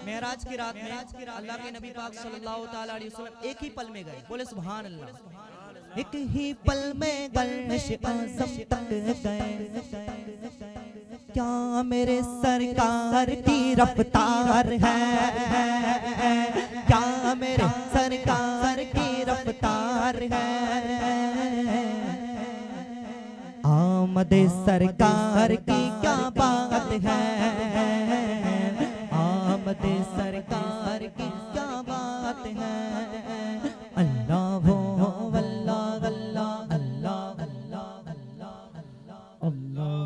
मेराज की रात में अल्लाह के नबी पाक सल्लल्लाहु ताला अलैहि वसल्लम एक ही पल में गए। बोले सुभान अल्लाह। एक ही पल में अर्श आज़म तक गए। क्या मेरे सरकार की रफ्तार है, क्या मेरे सरकार की रफ्तार है। आमदे सरकार की क्या बात है, आमदे सरकार की क्या बात है। अल्लाह अल्लाह अल्लाह अल्लाह अल्लाह अल्लाह अल्लाह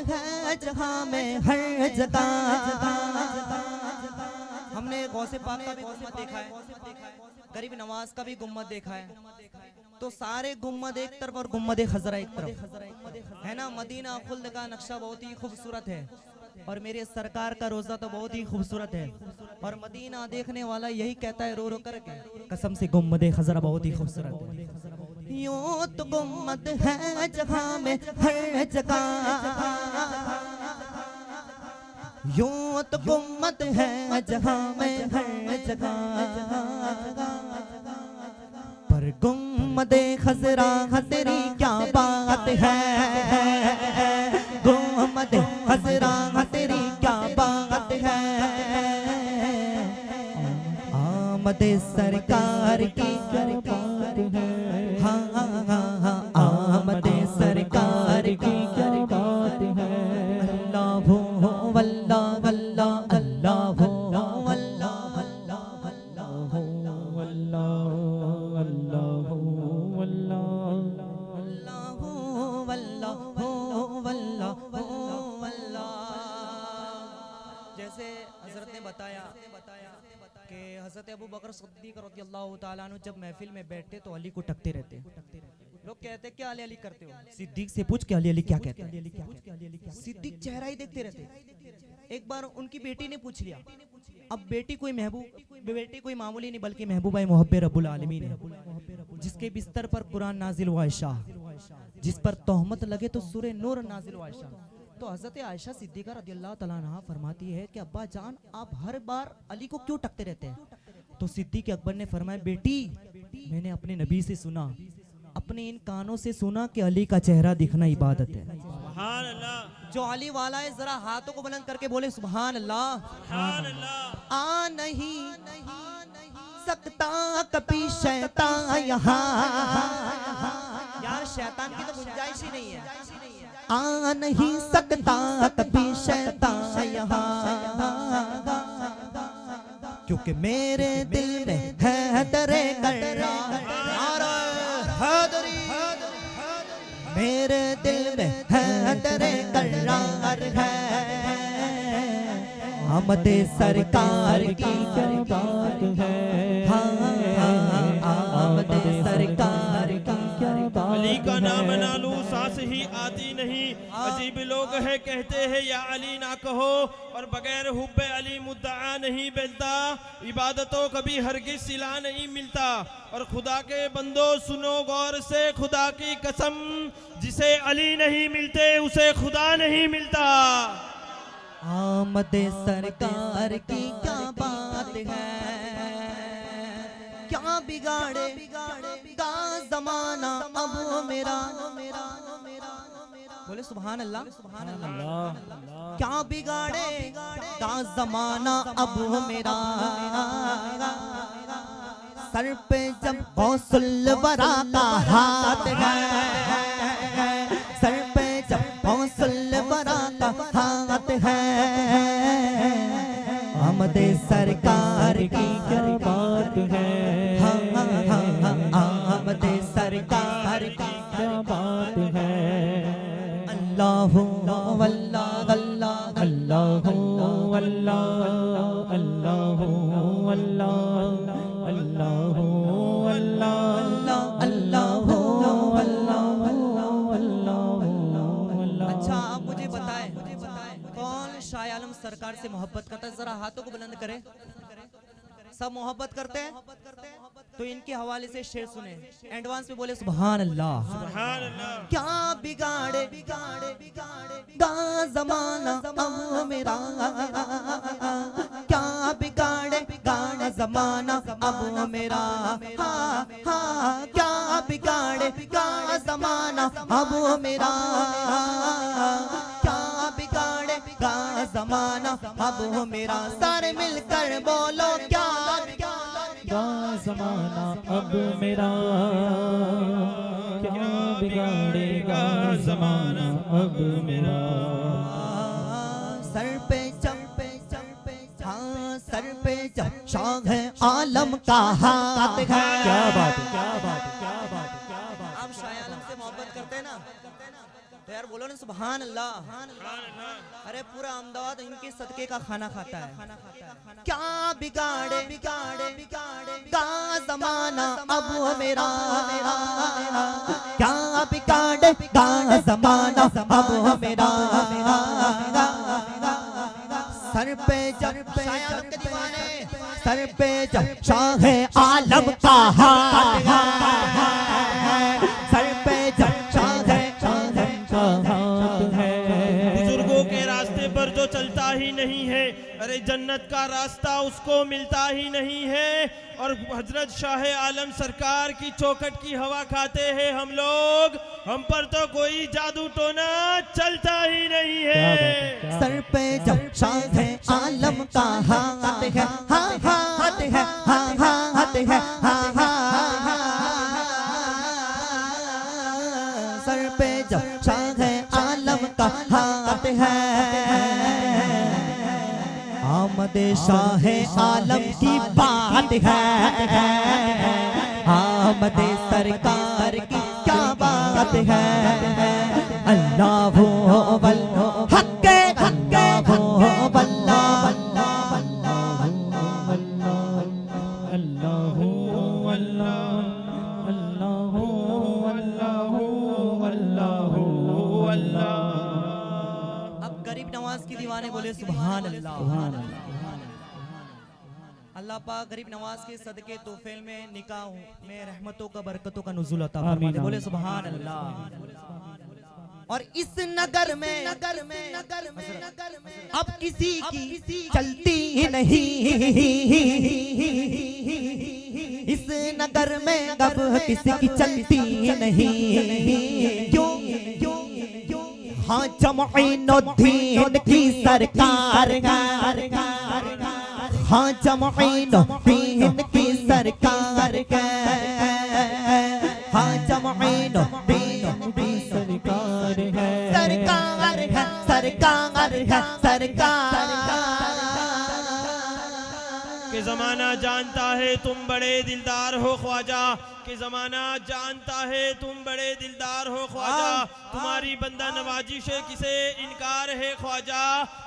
है जहाँ में हर जगह। हमने गौसे पाक का भी गुम्मद देखा है, गरीब नवाज का भी गुम्मद देखा है, तो सारे गुम्मद एक तरफ और गुम्मद खजरा एक तरफ है ना। मदीना खुल्द का नक्शा बहुत ही खूबसूरत है और मेरे सरकार का रोजा तो बहुत ही खूबसूरत है। और मदीना देखने वाला यही कहता है रो रो करके, कसम से गुम्मद खजरा बहुत ही खूबसूरत है। यूं तो गुम्मद है जहाँ में हर जगह, यूं तो गुम्मद है जहाँ में हर जगह। पर गुम्मदे खजरा तेरी क्या बात है, गुम्मदे खजरा तेरी क्या बात है। आमदे सरकार की क्या बात है, आमदे सरकार की क्या बात है। अल्लाह अल्लाह अल्लाह अल्लाह अल्लाह जैसे हजरत ने बताया कि हजरत अबू बकर सिद्दीक रज़ियल्लाहु ताला अन्हु जब महफिल में बैठते तो अली को टकते रहते। लोग कहते क्या अली अली करते हो, सिद्दीक से पूछ के अली अली क्या कहते हैं। सिद्दीक चेहरा ही देखते रहते। एक बार उनकी बेटी ने पूछ लिया। अब बेटी कोई मामूली नहीं बल्कि महबूबा मुहब्बे रब्बुल आलमीन है, जिसके बिस्तर पर कुरान नाजिल हुआ आयशा, जिस पर तोहमत लगे तो सूरह नूर नाजिल हुआ आयशा। तो हजरत आयशा सिद्दीका रज़ियल्लाहु तआला अन्हा फरमाती है कि अब्बा जान आप हर बार अली को क्यों टकते रहते हैं। तो सिद्दीक अकबर ने फरमाया बेटी मैंने अपने नबी से सुना, अपने इन कानों से सुना कि अली का चेहरा दिखना इबादत है। सुभान अल्लाह। जो अली वाला है जरा हाथों को बुलंद करके बोले सुभान अल्लाह। सुभान अल्लाह। आ नहीं सकता कभी शैतान यहाँ, यार शैतान की तो गुंजाइश ही नहीं है। आ नहीं सकता कभी शैतान यहाँ, क्योंकि मेरे दिल में है दरे मेरे दिल में है दरे करार है। आमदे सरकार की क्या बात है, आमदे सरकार की क्या बात। अली का नाम ना लूं सांस ही आती नहीं, अजीब लोग है कहते हैं या अली ना कहो, और बगैर हुब्बे अली मुद्दा नहीं मिलता, इबादतों कभी हरगिज सिला नहीं मिलता। और खुदा के बंदो सुनो गौर से खुदा की कसम, जिसे अली नहीं मिलते उसे खुदा नहीं मिलता। आमदे सरकार की क्या बात है, क्या बिगाड़े का जमाना अब मेरा। बोले सुभान अल्लाह। सुभान अल्लाह। क्या बिगाड़े का जमाना अब मेरा। सर पे जब गौसुल वरा का हाथ है, सर पे जब गौसुल वरा का हाथ है। आमदे सरकार की क्या बात है, आमदे सरकार की क्या बात है। अल्लाह अल्लाह अल्लाह अल्लाह अल्लाह अल्लाह अल्लाह अल्लाह अल्लाह अल्लाह। अच्छा आप मुझे बताएं कौन शाह आलम सरकार से मोहब्बत करता है? जरा हाथों को बुलंद करें। सब मोहब्बत करते हैं तो इनके हवाले से शेर सुने। एडवांस में बोले सुभान अल्लाह। सुभान अल्लाह। क्या बिगाड़े गा जमाना अब मेरा, क्या बिगाड़े गा जमाना अब मेरा, हाँ हाँ क्या बिगाड़े गा जमाना अब मेरा, क्या बिगाड़े गा जमाना अब मेरा। सारे मिलकर बोलो क्या गा जमाना अब मेरा, क्या बिगाड़ेगा जमाना अब मेरा। सर पे हाँ सर पे जब शाह है आलम का हाथ है। क्या बात है, क्या बात है, क्या बात है, क्या बात। आप शाह आलम से मोहब्बत करते हैं ना तो यार बोलो ना सुभान अल्लाह। अरे पूरा अहमदाबाद इनके सदके का खाना खाता है। क्या बिगाड़े गा जमाना अब मेरा, क्या बिगाड़े गा जमाना अब मेरा। सर पे जब सर पे जब शाह आलम का हाथ है, सर पे जब शाह बुजुर्गों के रास्ते पर जो चलता ही नहीं है, अरे जन्नत का रास्ता उसको मिलता ही नहीं है। और हजरत शाह आलम सरकार की चौखट की हवा खाते हैं हम लोग, हम पर तो कोई जादू टोना चलता ही नहीं है। सर पे जब शाह आलम का हाथ है, हाँ हाथ है, हाँ हाथ है, हाँ सर पे जब शाह आलम का हाथ है। आमद शाह आलम की बात है, आमद सरकार की क्या बात है। अल्लाह वो हक्के हक्के अब गरीब नवाज की दीवाने बोले सुभान अल्लाह। अल्लाह पाक गरीब नवाज के सदके तोफेल में निकाह में रहमतों का बरकतों का नुज़ुल अता फरमा दे। बोले सुभान अल्लाह। और इस नगर में अब किसी की चलती ही नहीं, इस नगर में अब किसी की चलती ही नहीं। क्यों हाँ जमाइनुद्दीन की सरकार, हाँ जमाइनुद्दीन की सरकार, हाँ जमाइनुद्दीन की सरकार है, सरकार है, सरकार है, सरकार। कि जमाना जानता है तुम बड़े दिलदार हो ख्वाजा, कि जमाना जानता है तुम बड़े दिलदार हो ख्वाजा। तुम्हारी बंदा नवाजी से किसे इनकार है ख्वाजा,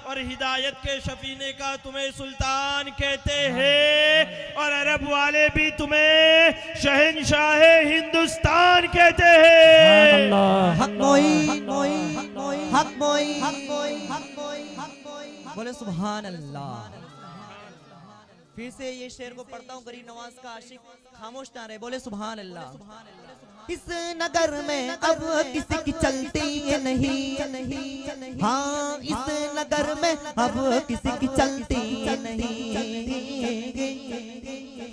और हिदायत के शफीने का तुम्हें सुल्तान कहते हैं, और अरब वाले भी तुम्हें शहंशाह हिंदुस्तान कहते हैं। हक मोई हक मोई बोले सुभान अल्लाह। फिर से ये शेर को पढ़ता हूँ, गरीब नवाज का आशिक खामोश ना रहे। बोले सुभान अल्लाह। इस नगर में अब किसी की चलती नहीं, हाँ इस नगर में अब किसी की चलती नहीं।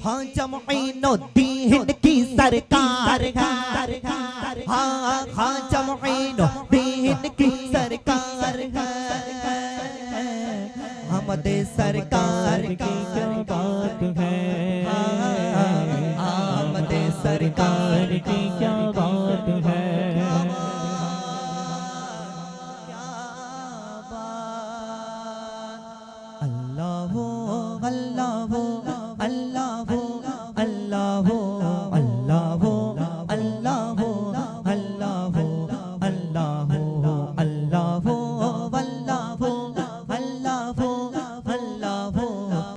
हाँ जमाइनुद्दीन की सरकार, हाँ हाँ जमाइनुद्दीन की सरकार, हमद सरकार की क्या बात है, हमद सरकार की क्या बात है। अल्लाह अल्लाह